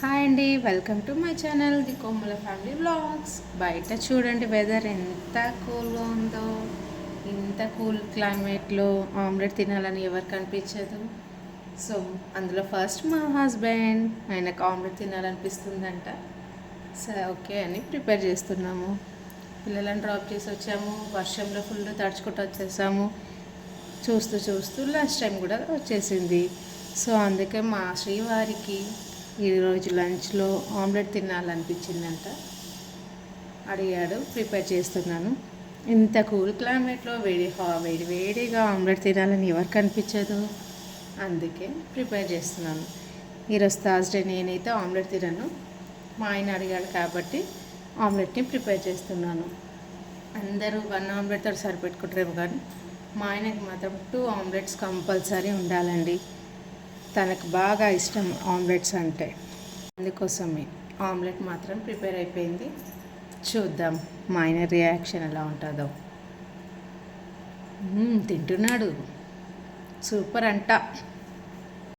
Hi అండి, welcome to my channel the కొమ్మల family vlogs. బయట చూడండి వెదర్ ఎంత కూల్గా ఉందో. ఇంత కూల్ క్లైమేట్లో ఆమ్లెట్ తినాలని ఎవరికి అనిపించదు. సో అందులో ఫస్ట్ మా హస్బెండ్, ఆయనకు ఆమ్లెట్ తినాలనిపిస్తుందంట. సరే ఓకే అని ప్రిపేర్ చేస్తున్నాము. పిల్లలను డ్రాప్ చేసి వచ్చాము, వర్షంలో ఫుల్ తడుచుకుంటూ వచ్చేసాము. చూస్తూ చూస్తూ లంచ్ టైం కూడా వచ్చేసింది. సో అందుకే మా శ్రీవారికి ఈరోజు లంచ్లో ఆమ్లెట్ తినాలనిపించిందంట. అడిగాడు, ప్రిపేర్ చేస్తున్నాను. ఇంత కూల్ క్లైమేట్లో వేడిగా ఆమ్లెట్ తినాలని ఎవరికి అనిపించదు. అందుకే ప్రిపేర్ చేస్తున్నాను. ఈరోజు థర్స్డే, నేనైతే ఆమ్లెట్ తినను. మా ఆయన అడిగాడు కాబట్టి ఆమ్లెట్ని ప్రిపేర్ చేస్తున్నాను. అందరూ 1 ఆమ్లెట్తో సరిపెట్టుకుంటారేమో కానీ మా ఆయనకి మాత్రం 2 ఆమ్లెట్స్ కంపల్సరీ ఉండాలండి. తనకు బాగా ఇష్టం ఆమ్లెట్స్ అంటే. అందుకోసమే ఆమ్లెట్ మాత్రం ప్రిపేర్ అయిపోయింది. చూద్దాం మా ఆయన రియాక్షన్ ఎలా ఉంటుందో. తింటున్నాడు, సూపర్ అంట.